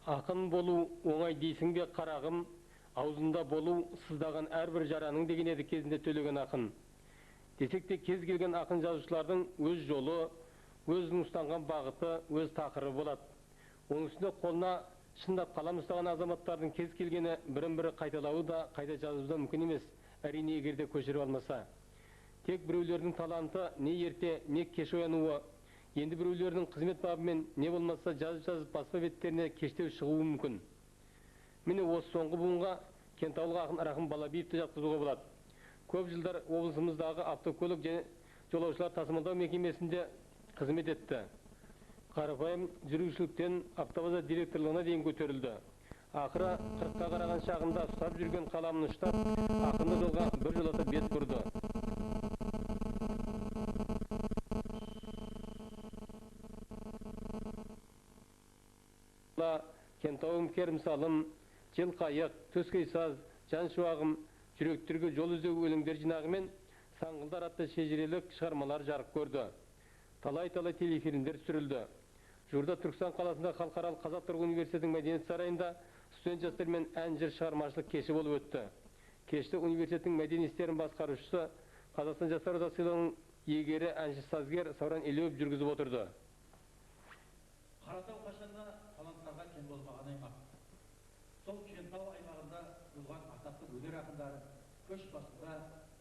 Ақын болу оңай дейсің бе қарағым, аузында болу сыздаған әрбір жараның деген еді кезінде төлеген ақын. Десек те кез келген ақын жазушылардың өз жолы, өзінің ұстанған бағыты, өз тақырыбы болады. Оның үстінде қолына шындап қалам ұстаған азаматтардың кез келгені бірін-бірі қайталауы да, қайта жазуы да мүмкін емес, әрине егерде көшіріп алмаса. Тек біреулердің таланты не ерте, не кеш оянуы, енді біреулердің қызмет бабымен не болмаса жазып баспа беттеріне кештеу шығуы мүмкін. Міне осы соңғы буынға кентаулық ақын Рахым Балабиевті жатқызуға болады. Көп жылдар облысымыздағы автокөлік және жолаушылар тасымалдау мекемесінде қызмет етті. Қарапайым жүргізушіліктен автобаза директорлығына дейін көтерілді. Ақыры 40-қа қараған шағында ұстап жүрген қаламын ұштап, ақынды жолға бір жолата бет бұрды. Кентауым керімсалым, жел қайық, төскейсаз, жан шуағым, жүректерге жол іздеу өлеңдер жинағымен Саңғылдар атты шежірелік шығармалар жарық көрді. Талай-талай телефильмдер түсірілді. Жуырда Түркістан қаласында халықаралық Қазақ-Түрік университетінің мәдениет сарайында студент жастармен ән жыр шығармашылық кеші болып өтті. Кешті университеттің мәдениет істерін басқарушысы, Қазақстан жастар одағы сыйлығының иегері әнші сазгер Сауран Елеуов жүргізіп отырды. Қаратау қашанда таланттарға кен болмаған аймақ. Сол Кентау аймағында болған атақты өнер ақындары көш басында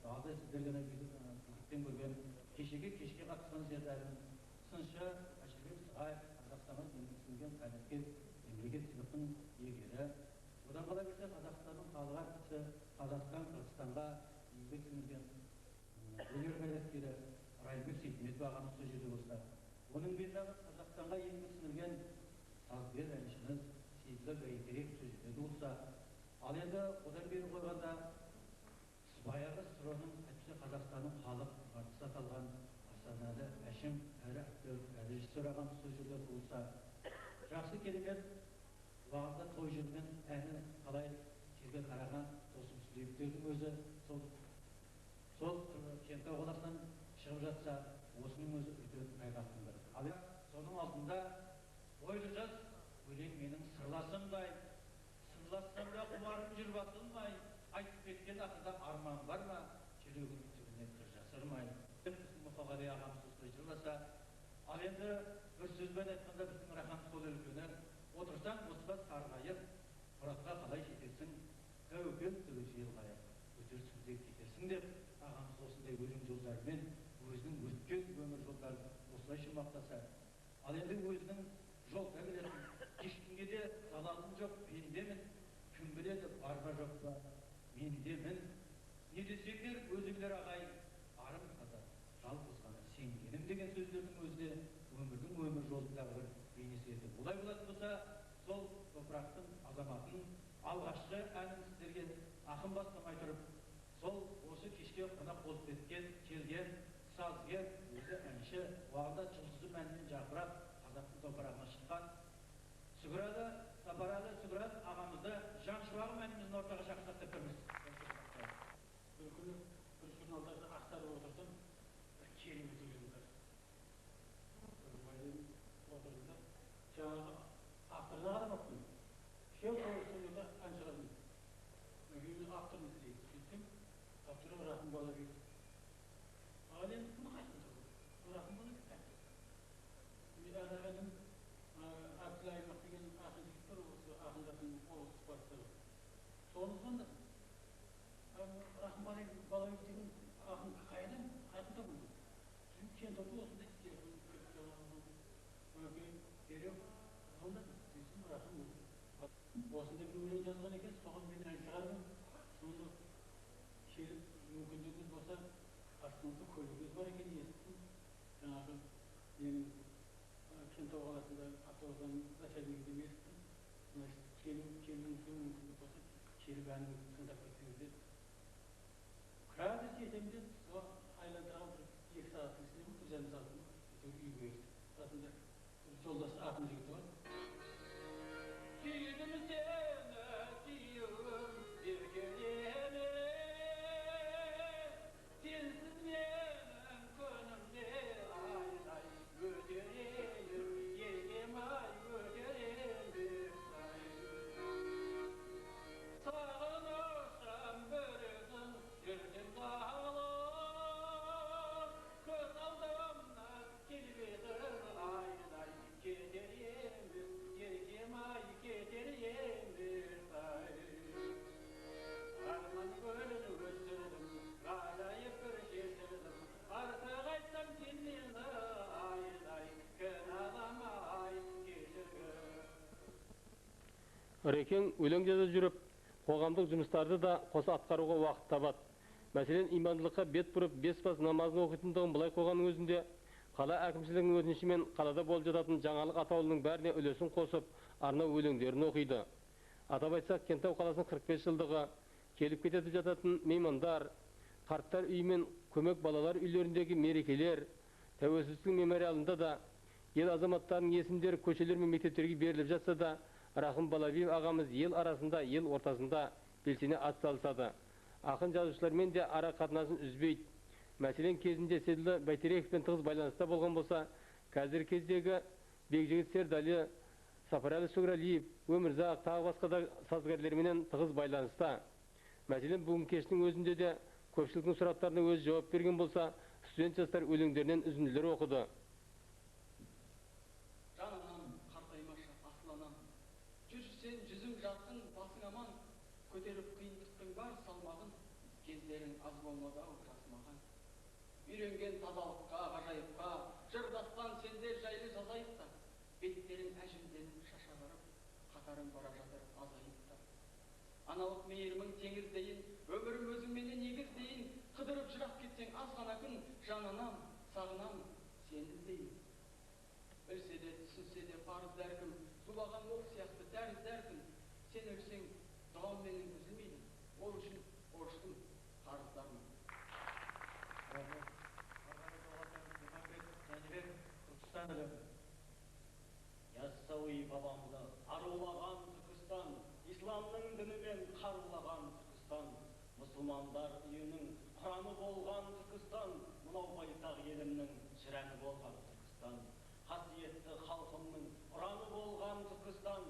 далада сіздерге биіктен көрген кешеге қатысқан жерлерін сыншы Әшірбек Сығаев Қазақстанға еңбек қайраткер мемлекет сыйлықтың иегері. Одан қала берсе Қазақстанның халық артисі Қазақстан Қырғызстанға еңбек сіңірген өнер қайраткері Райымбек Сейтметов ағамыз сол жерде болса. Оның беті Қазақстанға еңбек сіңірген сазгер әншіміз Сейітлі Бәйтерек сол жерде болса. Ал енді одан бері қойғанда баяғы СРО-ның әйтпесе Қазақстанның халық артисі аталған Асанәлі Әшім әрі актер, әрі режиссер ағамыз сол жерде болса. Жақсы керемет уақытта той жүрген әні қалай жерге қараған Досым Сүлейевтердің өзі сол Кентау қаласынан шығып жатса, осының өзі үлкен айғақтың бірі. Ал соның алдында ойлы жаз өлең менің сырласымдай, сырлассам да құмарым жүр басылмай, айтып кеткен ақында арман бар ма, жүрегім түбіне кір жасырмай. Мұқағали ағамыз осылай жырласа, ал енді бір сөзбен айтқанда біздің рахам сол өлкені, отырсаң осыда сарғайып, мұратқа қалай жетесің, тәуекел түбі желғайып, өтерсің деп кетерсің деп, ағамыз осындай өлең жолдарымен өзінің өткен өмір жолдарын осылайша мақтаса. Ал енді өзінің жолда келетін, ешкімге де залалым жоқ, пендемін, кім біледі бар ма жоқ па, мендемін. Не десеңдер өзіңдер ағайын, арым қаза, жалғыз ғана сенгенім деген сөздердің өзіне өмірдің өмір жолындағы бір бейнесі еді. Олай болатын болса, сол топырақтың азаматын алғашқы әнін сіздерге ақын бастамай тұрып, сол осы кешке қонақ болып келген сазгер, өзі әнші, уағында жұлдызым әнмен жарқырап, қазақтың топырағына шыққан Сапарады ағамызды жан шуағым әніміздің ортаға шақырсақ деп тұрмыз. Бір күні бір журналдарды ақтарып отырдым, бір керемет өлең бар. Отырдым да, жаңағы авторына қарамаппын. Сөйледі ән шығардым. Авторын іздейді. Сөйттім, авторы Рахым Балабиев. Ал енді кім қайсың тұр? Рахым Балабиев. Әнім Абдул Аймақ деген ақын жігіт бар, осы ақындардың облыс бастығы. Соны звондадым. Рахым Балабиев деген ақын қайдан? Қайдан табылды? Кентауда осындай телефон дереу звондадым. Сөйтсем Рахым осындай бір өлең жазған екен, соған мен ән шығардым. Соны келіп мүмкіндігіңіз болса, астыңызда көлігіңіз бар екен, естіттім. Жаңағы менің Кентау қаласында автобустан начальнигіден естіттім. Келуіңізге мүмкіндік болса, келіп әніңізді тыңдап кетсеңіз деді. Қазір жетемін деді, айландырған бір 2 сағаттың ішінде 1,5 сағаттың үйге ерді. Расында жолдас ақын жігіті бар. Сүйдім сені, сүйім еркелеме, сенсіз менің күнімде айдай өтерейін, егем ай өтерем бер сай. Ырекең өлең жаза жүріп, қоғамдық жұмыстарды да қоса атқаруға уақыт табады. Мәселен, имандылыққа бет бұрып, бес бас намазын оқитындығын былай қойғанның өзінде, қала әкімшілігінің өтінішімен қалада болып жататын жаңалық атаулының бәріне үлесін қосып, арнау өлеңдерін оқиды. Атап айтсақ, Кентау қаласының 45 жылдығы, келіп кететіп жататын меймандар, қарттар үйі мен көмек балалар үйлеріндегі мерекелер, тәуелсіздіктің мемориалында да ел азаматтарының есімдері көшелер мен мектептерге беріліп жатса да, Рахым Балабиев ағамыз ел арасында, ел ортасында белсене атсалысады. Ақын жазушылармен де ара қатынасын үзбейді. Мәселен, кезінде Седлі Бәйтерековпен тығыз байланыста болған болса, қазіргі кездегі Бекжігіт Сердали, Сапарәлі Сүгірәлиев, Өмірзақ, тағы басқа да сазгерлерменен тығыз байланыста. Мәселен, бүгін кештің өзінде де көпшіліктің сұрақтарына өз жауап берген болса, студент жастар өлеңдерінен үзінділер оқыды. Жанымнан қартаймашы асыл анам, жүрсен жүзім жатсын басың аман, көтеріп қиындықтың бар салмағын, кездерің аз болмады ау жасымаған. Үйренген тазалыққа, ғажайыпқа, жырдастан сендер жайлы жазайық та, беттерің әжімденіп шаша барып, қатарың бара жатыр азайып та. Аналық мейірімің теңіздейін, өмірім өзіңменен егіздейін, қыдырып жырап кетсең аз ғана күн, жананам, сағынам, сені іздейін. Білсе де, түсінсе де парыз дәркім, зулаған оқ сияқты дәріз дәркім, сен өлсең, дұғам менің үзілмейді, ол үшін борыштым, қарыздармын. Яссауи бабамды арулаған Түркістан, исламның дінімен қарулаған Түркістан, мұсылмандар үйінің құраны болған Түркістан, мынау байтақ елімнің шірәні болған Түркістан, қасиетті халқымның ұраны болған Түркістан,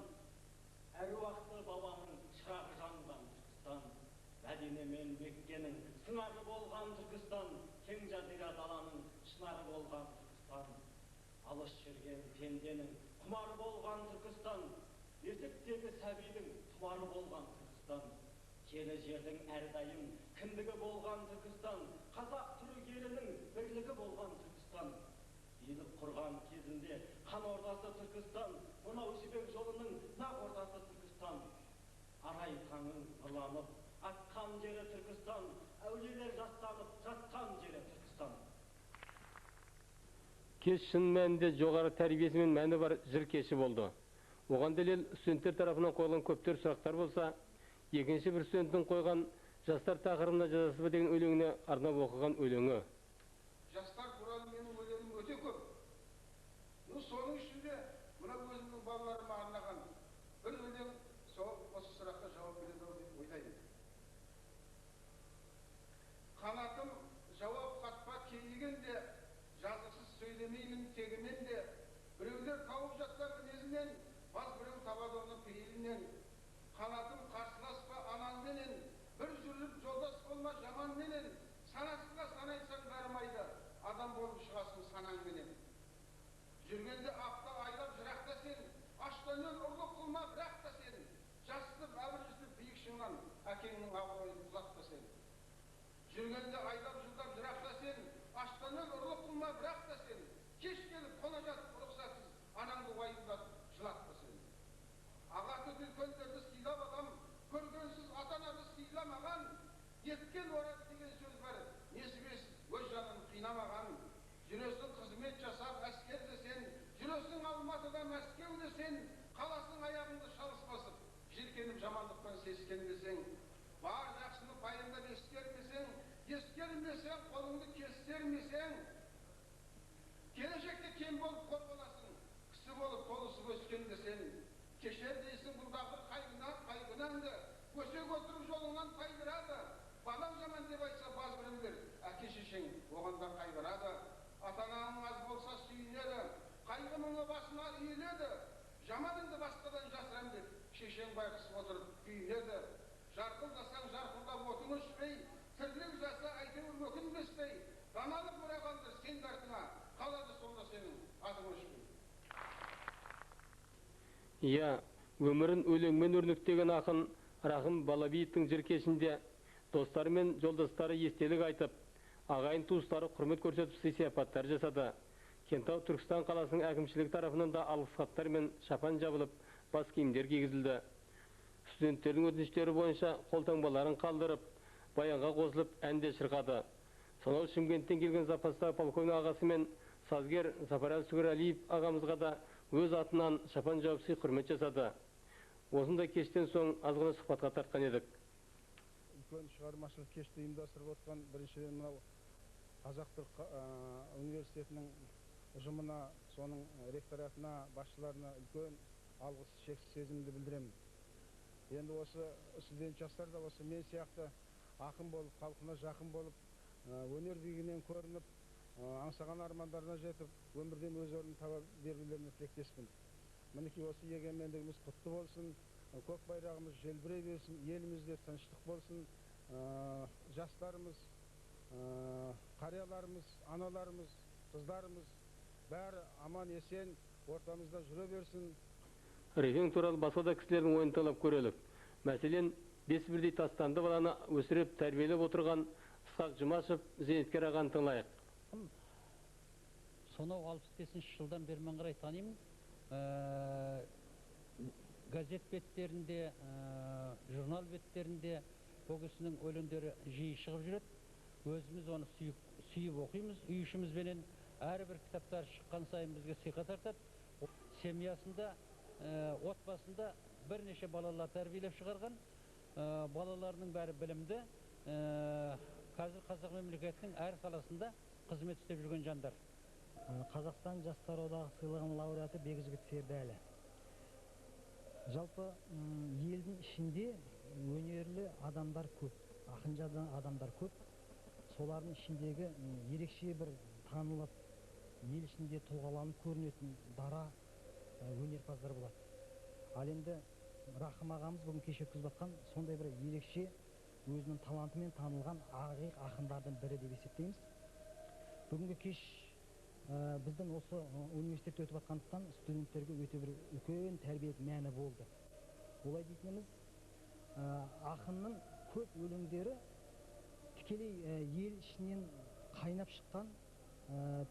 әруақты бабаның шырағы жанған Түркістан, Мәдине мен Меккенің сыңары болған Түркістан, кең жазира даланың шынары болған Түркістан, алыс жүрген пенденің құмары болған Түркістан, есектегі сәбидің тұмары болған Түркістан, келі жердің әрдайым кіндігі болған Түркістан, қазақ түрік елінің бірлігі болған Түркістан, билік құрған кезінде хан ордасы Түркістан, мынау жібек жолының нақ ордасы Түркістан, арай таңың нұрланып атқан жері Түркістан, әулиелер жастанып жатқан жері Түркістан. Кеш шын мәнінде жоғары тәрбиесі мен мәні бар жыр кеші болды. Оған дәлел студенттер тарапынан қойылған көптер сұрақтар болса, екінші бір студенттің қойған жастар тақырыбына жазасыз ба деген өлеңіне арнап оқыған өлеңі. Жастар туралы менің өлеңім өте көп. Соның ішінде мына өзімнің балаларыма арнаған бір өлең осы сұраққа жауап береді деп ойлаймын. Қанатым жауап қатпа кейігенде, жазықсыз сөйлемеймін тегімен де, біреулер тауып жатса мінезінен, бас біреу табады оны пейілінен. Қанатым қарсыласпа анаңменен, бір жүріп жолдас болма жаманменен, санасызға санайсаң бармайды, адам болып шығасың санаңменен. Жүргенде апта айлап жырақта сен, аштаннан ұрлық қылма бірақ та сен, жасытып әбір биік шыңнан, әкеңнің абыройын құлатта сен. Жүргенде айлап жылдап жырақта сен, аштаннан ұрлық қылма бірақ та сен, кеш келіп қона жатып рұқсатсыз, анаңды уайымдатып жылатта сен. Ағаты үлкендерді сыйлап адам, көргенсіз ата-ананы сыйламаған, еткен орат деген сөз бар, несібесіз өз жанын қинамаған. Жүресің қызмет жасап әскер десен, жүресің Алматыда Мәскеу десен, қаласың аяғыңды шалыс басып, жиіркеніп жамандықтан сескенбесең, бар жақсыны пайымдап ескермесең, ескермесең қолыңды кестермесең, келешекте кем болып қор боласың, кісі болып толысып өскен десең, кешер дейсің бұлдағы қайғынаңды, көсек отырып жолыңнан тайдырады, балам жаман деп айтса баз біреулер, әке шешең оғанда қайғырады. Ата-анаң аз болса сүйінеді, қайғы мұңы басына үйіледі, жаманыңды басқадан жасырам деп, шешең байқысып отырып күйінеді. Жарқылдасаң жарқылдап отың өшпей, тірлік жаса әйтеуір өкінбестей, даналық мұрағанды сен дартыңа, қалады сонда сенің адың өшпей. Иә, өмірін өлеңмен өрнектеген ақын Рахым Балабиевтің жыр кешінде достары мен жолдастары естелік айтып, ағайын туыстары құрмет көрсетіп сый-сияпаттар жасады. Кентау Түркістан қаласының әкімшілігі тарапынан да алғыс хаттар мен шапан жабылып, бас киімдер кигізілді. студенттердің өтініштері бойынша қолтаңбаларын қалдырып, баянға қосылып, әнде шырқады. Сонау Шымкенттен келген запастағы полковник ағасы мен сазгер Сапарәлі Сүгірәлиев ағамызға да өз атынан шапан жауып сый құрмет жасады. Осындай кештен соң азғана сұхбатқа тартқан едік. Үлкен шығармашылық кешті ұйымдастырып отқан біріншіден мынау Қазақ Түрік университетінің ұжымына, соның ректоратына, басшыларына үлкен алғыс, шексіз сезімді білдіремін. Енді осы студент жастар да осы мен сияқты ақын болып, халқына жақын болып, өнер биігінен көрініп, аңсаған армандарына жетіп, өмірден өз орнын таба берулеріне тілектеспін. Мінекей осы егемендігіміз құтты болсын, көк байрағымыз желбірей берсін, елімізде тыныштық болсын, жастарымыз, қарияларымыз, аналарымыз, қыздарымыз бәрі аман есен ортамызда жүре берсін. Рефең туралы басқа да кісілердің ойын талап көрелік. Мәселен, 5 бірдей тастанды баланы өсіріп, тәрбиелеп отырған Ысқақ Жұмашев зейнеткер ағаны тыңлайық. Сонау 65 жылдан бері мен қарай танимын. Газет беттерінде, журнал беттерінде бұл кісінің өлеңдері жиі шығып жүреді. Өзіміз оны сүйіп оқимыз. Үй ішімізбенен әрбір кітаптар шыққан сайын бізге сыйға тартады. Семьясында, отбасында бірнеше балалар тәрбиелеп шығарған. Балаларының бәрі білімді. Қазір Қазақ мемлекетінің әр саласында қызмет істеп жүрген жандар. Қазақстан Жастар одағы сыйлығының лауреаты Бекжігіт Сердәлі. Жалпы елдің ішінде өнерлі адамдар көп, ақын адамдар көп. Солардың ішіндегі ерекше бір танылып, ел ішінде тұлғаланып көрінетін дара өнерпаздар болады. Ал енді Рахым ағамыз бүгін кеш өткізіп жатқан сондай бір ерекше өзінің талантымен танылған ақындардың бірі деп есептейміз. Бүгінгі кеш біздің осы университетте өтіп жатқандықтан студенттерге өте бір үлкен тәрбиелік мәні болды. Олай дейтініміз, ақынның көп өлеңдері тікелей ел ішінен қайнап шыққан,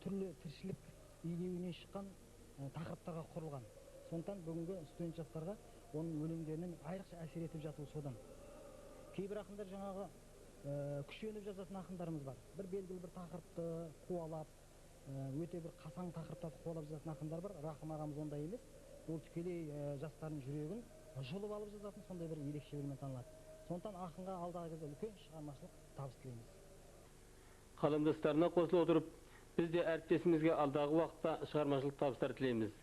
түрлі тіршілік илеуінен шыққан тақырыптарға құрылған. Сондықтан бүгінгі студент жастарға оның өлеңдерінің айрықша әсер етіп жатуы содан. Кейбір ақындар жаңағы күшеніп жазатын ақындарымыз бар. Бір белгілі бір тақырыпты қуалап, өте бір қасаң тақырыптарды қуалап жазатын ақындар бар. Рахым ағамыз ондай емес. Ол тікелей жастардың жүрегін жұлып алып жазатын сондай бір ерекше өлеңмен танылады. Сондықтан ақынға алдағы кезде үлкен шығармашылық табыс тілейміз. Қаламдастарына қосыла отырып, біз де әріптесімізге алдағы уақытта шығармашылық табыстар тілейміз.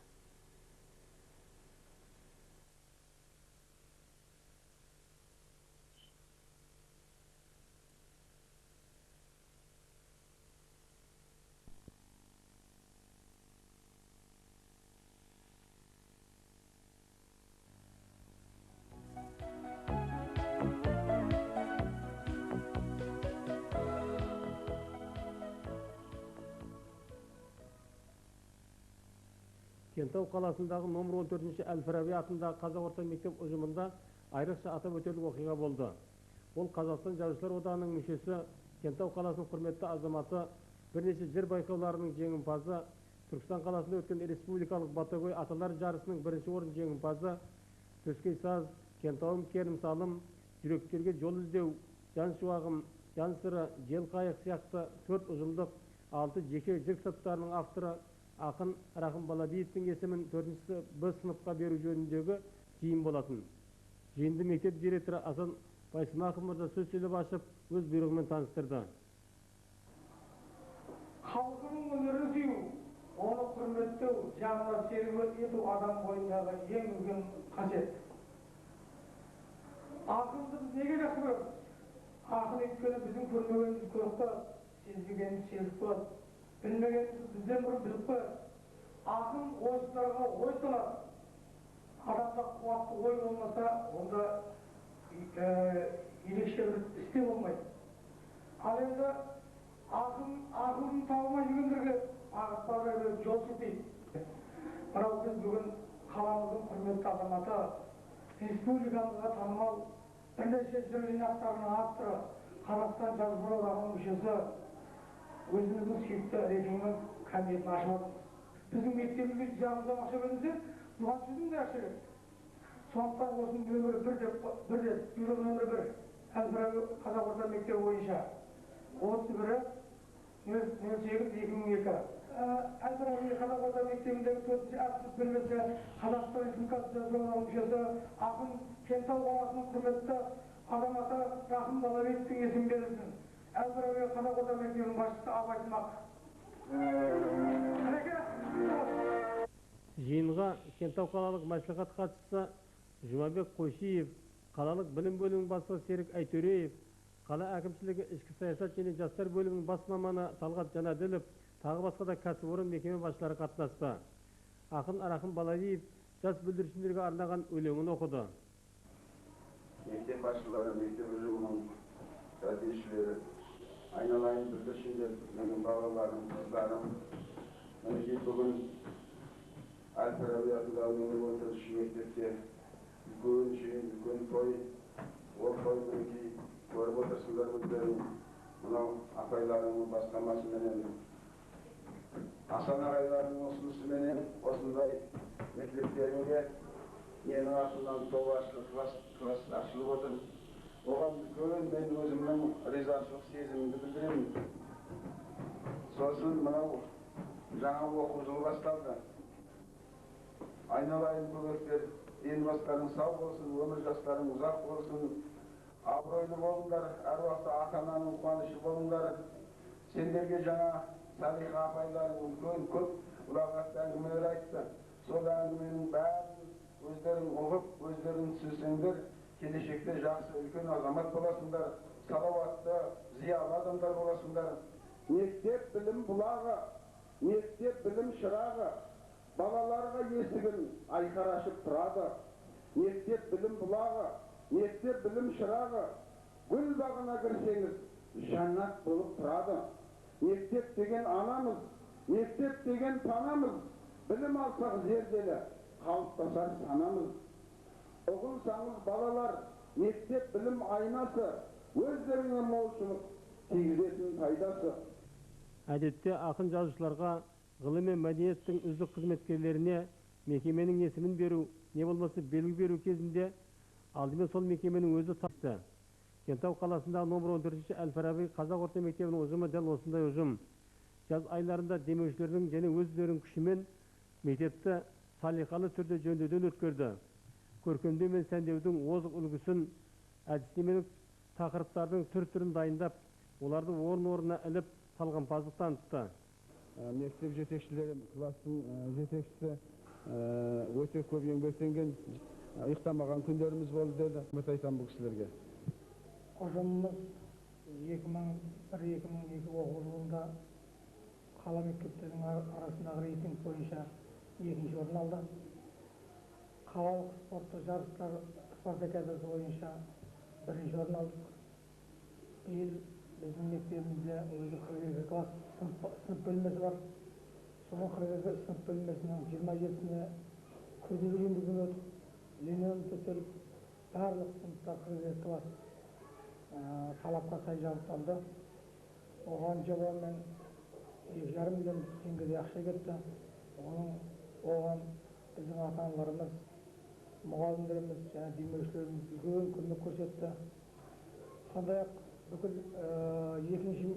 Кентау қаласындағы номер 14-ші Әл-Фараби атындағы Қазақ орта мектеп ұжымында айрықша атап өтерлік оқиға болды. Ол Қазақстан Жазушылар одағының мүшесі, Кентау қаласының құрметті азаматы, бірнеше жыр байқауларының жеңімпазы, Түркістан қаласында өткен республикалық батагөй аталар жарысының бірінші орын жеңімпазы, Төскей саз, Кентауым керім салым, жүректерге жол іздеу, жан шуағым, жан сыры, жел қайық сияқты 4 ұжымдық, 6 жеке жыр кітаптарының авторы ақын Рахым Балабиевтің есімін 4-ші Б сыныпқа беру жөніндегі жиын болатын. Жиынды мектеп директоры Асан Байсымақов мырза сөз сөйлеп ашып, өз бұйрығымен таныстырды. Халқының өнерін сүю, оны құрметтеу, жанына серік ету адам бойындағы ең үлкен қасиет. Ақынды біз неге жақсы көреміз? Ақын өйткені біздің көрмегеніміз көріп қояды, сезбегеніміз сезіп қояды. Білмегеніміз бізден бұрын біліп қояды. Ақын ойшыларға ой салады. Адамда қуатты ой болмаса, онда ерекше бір істе болмайды. Ал енді ақылын табылмай жүргендерге ағытпаға жол сілтейді. Мынау біз бүгін қаламыздың құрметті азаматы, республикамызға танымал бірнеше жыр жинақтарының авторы, Қазақстан Жазушылар одағының мүшесі, өзіміздің сүйікті референдум комитетін ашып отырмыз. Біздің мектебімізге жанымыздан ақша берілсе, бұған сіздің де ақша керек. Сондықтан осының нөмірі бір де бұйрық нөмірі 1 Әл-Фараби қазақ орта мектебі бойынша 31-08-2002 Әл-Фараби қазақ орта мектебіндегі 4-ші әртіс бөлмесі Қазақстан Республикасы Жазушылар мүшесі ақын Кентау қаласының құрметті азаматы Рахым Балабековтің есімі берілсін. Әл-Фараби қазақ орта мектебінің басшысы Абай Смақ. Жиынға Кентау қалалық мәслихат хатшысы Жұмабек Қойшиев, қалалық білім бөлімінің бастығы Серік Айтөреев, қала әкімшілігі ішкі саясат және жастар бөлімінің бас маманы Талғат Жанаділов, тағы басқа да кәсіпорын мекеме басшылары қатынасты. Ақын Рахым Балабиев жас бүлдіршіндерге арнаған өлеңін оқыды. Мектеп басшылары, мектеп ұжымының тәрбиешілері, айналайын бүлдіршіндер, менің балаларым, қыздарым, мінекей бүгін Әл-Фараби атындағы нөмір 30 мектепте үлкен жиын, үлкен той, ол той мінекей көріп отырсыңдар өздерің, мынау апайларымның бастамасыменен, Асан ағайларының ұсынысыменен осындай мектептерге менің атымнан тоғашқы класс ашылып отыр. Оған үлкен мен өзімнің ризашылық сезімімді білдіремін. Сосын мынау жаңа оқу жылы басталды. Айналайын көкектер, елбасыларың сау болсын, өмір жастарың ұзақ болсын, абыройлы болыңдар, әр уақытта ата-ананың қуанышы болыңдар. Сендерге жаңа Салиха апайларың үлкен көп ұлағатты әңгімелер айтты. Сол әңгіменің бәрін өздерің оқып, өздерің түсінсеңдер, келешекте жақсы үлкен азамат боласыңдар, салауатты, зиялы адамдар боласыңдар. Мектеп білім бұлағы, мектеп білім шырағы, балаларға есігін айқар ашып тұрады. Мектеп білім бұлағы, мектеп білім шырағы, гүл бағына кірсеңіз, жаннат болып тұрады. Мектеп деген анамыз, мектеп деген панамыз, білім алсақ зерделі, қалыптасар санамыз. Ұғынсаңыз балалар, мектеп білім айнасы, өздеріңе молшылық тигізетін пайдасы. Әдетте ақын жазушыларға, ғылым мен мәдениеттің үздік қызметкерлеріне мекеменің есімін беру, не болмаса белгі беру кезінде алдымен сол мекеменің өзі тапты. Кентау қаласындағы номер 14-ші Әл-Фараби қазақ орта мектебінің ұжымы дәл осындай ұжым. Жаз айларында демеушілердің және өздерінің күшімен мектепті салиқалы түрде жөндеуден өткерді. Көркемдеу мен сәндеудің озық үлгісін, әдістемелік тақырыптардың түр-түрін дайындап, оларды орын-орнына іліп, талғампаздық танытты. Мектеп жетекшілері, кластың жетекшісі өте көп еңбектенген, ұйықтамаған күндеріміз болды деді. Үміт айтам бұл кісілерге. Ұжымымыз 2001-2002 оқу жылында қала мектептерінің арасындағы рейтинг бойынша 2-ші орын алды. Қалалық спорттық жарыстар спартакиадасы бойынша 1-ші орын алдық. Биыл біздің мектебімізде өзі 42 класс сынып бөлмесі бар. Соның 42 сынып бөлмесінің 27-сіне күрделі жөндеуден өтіп, линейка төселіп, барлық сыныптар 42 класс талапқа сай жабдықталды. Оған жобамен 2,5 миллион теңгедей ақша кетті. Оған біздің ата-аналарымыз, мұғалімдеріміз және демеушілеріміз үлкен көмек көрсетті. Сондай-ақ бүкіл екінші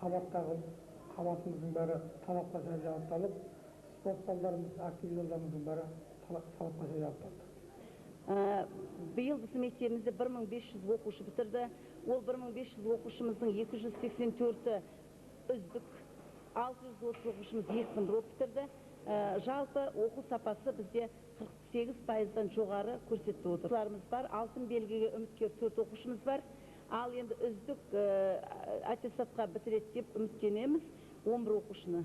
қабаттағы қабатымыздың бәрі талапқа сай жабдықталып, спорт залдарымыз, актив залдарымыздың бәрі талапқа сай жабдықталды. Биыл біздің мектебімізде 1500 оқушы бітірді. Ол 1500 оқушымыздың 284-і үздік, 630 оқушымыз екпінді болып бітірді. Жалпы оқу сапасы бізде 48%-дан жоғары көрсетті отыр. Оқушыларымыз бар, алтын белгіге үміткер 4 оқушымыз бар. Ал енді үздік аттестатқа бітіреді деп үміттенеміз 11 оқушыны.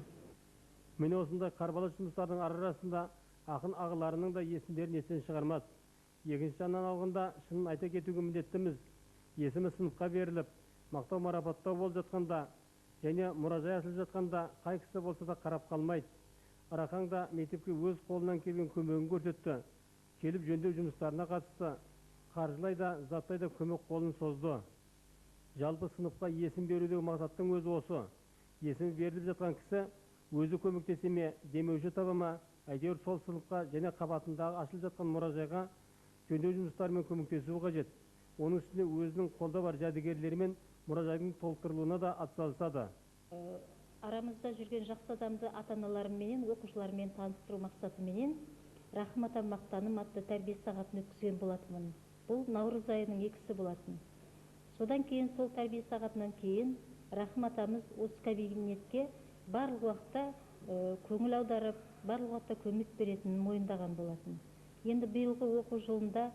Міне осындай қарбалас жұмыстардың арасында ақын ағаларының да есімдерін естен шығармас. Екінші жағынан алғанда шынын айта кетуге міндеттіміз. Есімі сыныпқа беріліп, мақтау марапаттау болып жатқанда және мұражай ашылып жатқанда қай кісі болса да қарап қалмайды. Арақаң да мектепке өз қолынан келген көмегін көрсетті. Келіп жөндеу жұмыстарына қатысты. Қаржылай да, заттай да көмек қолын созды. Жалпы сыныпқа есім берудегі мақсаттың өзі осы. Есімі беріліп жатқан кісі өзі көмектесе ме, демеуші таба ма, әйтеуір сол сыныпқа және қабатындағы ашылып жатқан мұражайға жөндеу жұмыстарымен көмектесуі қажет. Оның үстіне өзінің қолда бар жәдігерлері мен мұражайдың толықтырылуына да атсалысады. Арамызда жүрген жақсы адамды ата-аналарыменен, оқушылармен таныстыру мақсатыменен Рахым атам мақтаным атты тәрбие сағатын өткізген болатынмын. Бұл наурыз айының 2-сі болатын. Содан кейін, сол тәрбие сағатынан кейін Рахым атамыз осы кабинетке барлық уақытта көңіл аударып, барлық уақытта көмек беретінін мойындаған болатын. Енді биылғы оқу жылында,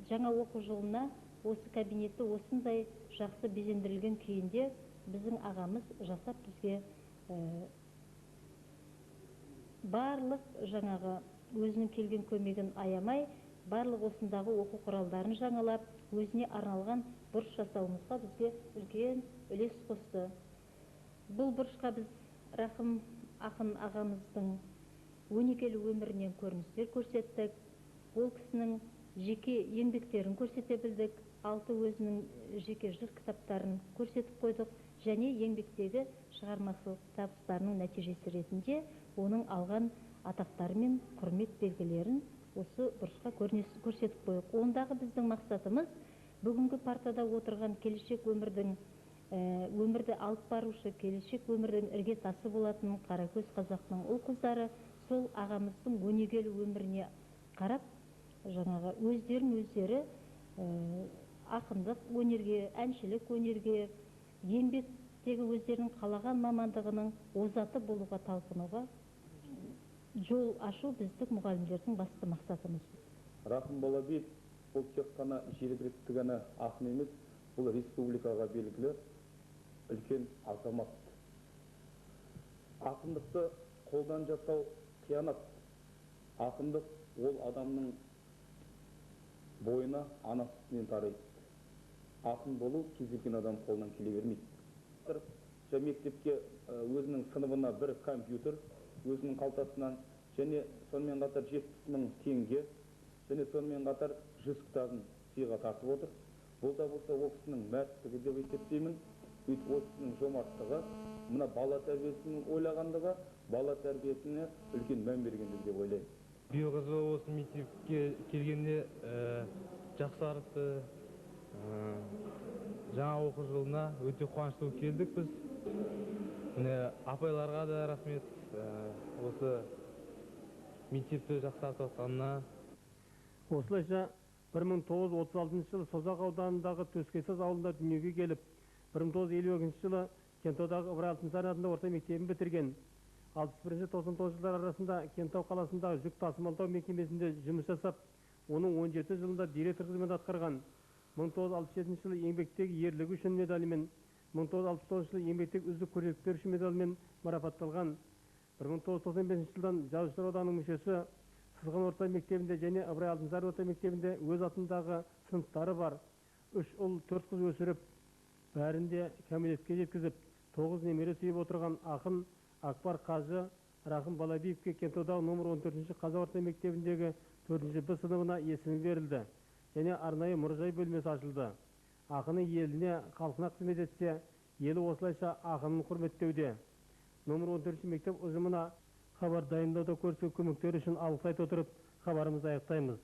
жаңа оқу жылына осы кабинетті осындай жақсы безендірілген күйінде біздің ағамыз жасап бізге барлық жаңағы өзінің келген көмегін аямай, барлық осындағы оқу құралдарын жаңалап, өзіне арналған бұрыш жасауымызға бізге үлкен үлес қосты. Бұл бұрышқа біз Рахым ақын ағамыздың өнегелі өмірінен көріністер көрсеттік. Ол кісінің жеке еңбектерін көрсете білдік. 6 өзінің жеке жыр кітаптарын көрсетіп қойдық. Және еңбектегі шығармашылық табыстарының нәтижесі ретінде оның алған атақтары мен құрмет белгілерін осы бұрышқа көрсетіп қойдық. Ондағы біздің мақсатымыз бүгінгі партада отырған келешек өмірді алып барушы, келешек өмірдің ірге тасы болатын Қаракөз қазақтың ұл-қыздары сол ағамыздың өнегелі өміріне қарап, жаңағы өздері ақындық өнерге, әншілік өнерге, еңбектегі өздерінің қалаған мамандығының озаты болуға талпынуға жол ашу біздің мұғалімдердің басты мақсатымыз. Рахым Балабиев бұл тек қана жергілікті ғана ақын емес, бұл республикаға белгілі үлкен азамат. Ақындықты қолдан жасау қиянат. Ақындық ол адамның бойына ана сүтінен тарайды. Ақын болу кез келген адам қолынан келе бермейді. Мектепке өзінің сыныбына бір компьютер, өзінің қалтасынан, және сонымен қатар 70.000 теңге, және сонымен қатар 100 кітабын сыйға тартып отыр. Бұл да болса ол кісінің мәрттігі деп есептеймін. Ол кісінің жомарттығы, мына бала тәрбиесінің ойлағандығы, бала тәрбиесіне үлкен мән бергендігі деп ойлаймын. Биылғы жылы осы мектепке келгенде жақсарыпты. Жаңа оқу жылына өте қуанышты келдік біз. Апайларға да рахмет, осы мектепті жақсартып отқанына. Осылайша 1936 жылы Созақ ауданындағы Төскесаз ауылында дүниеге келіп, 1952 жылы Кентаудағы Ыбырай Алтынсарин атындағы орта мектебін бітірген. 61-99 жылдар арасында Кентау қаласындағы жүк тасымалдау мекемесінде жұмыс жасап, оның 17 жылында директор қызметін атқарған. 1967 жылы еңбектегі ерлігі үшін медалімен, 1969 жылы еңбектегі үздік көрсеткіштері үшін медалімен марапатталған. 1995 жылдан жазушылар одағының мүшесі, Сызған орта мектебінде және Ыбырай Алтынсарин орта мектебінде өз атындағы сыныптары бар. 3 ұл 4 қыз өсіріп, бәрінде кәмелетке жеткізіп, 9 немере сүйіп отырған ақын Акбар Қажы Рахым Балабиевке Кентаудағы номер 14-ші қазақ орта мектебіндегі 4-ші Б сыныбына есімі берілді. Және арнайы мұражай бөлмесі ашылды. Ақыны еліне, халқына қызмет етсе, елі осылайша ақынын құрметтеуде. Номер 14-ші мектеп ұжымына хабар дайындауда көрсеткен көмектері үшін алғыс айта отырып, хабарымызды аяқтаймыз.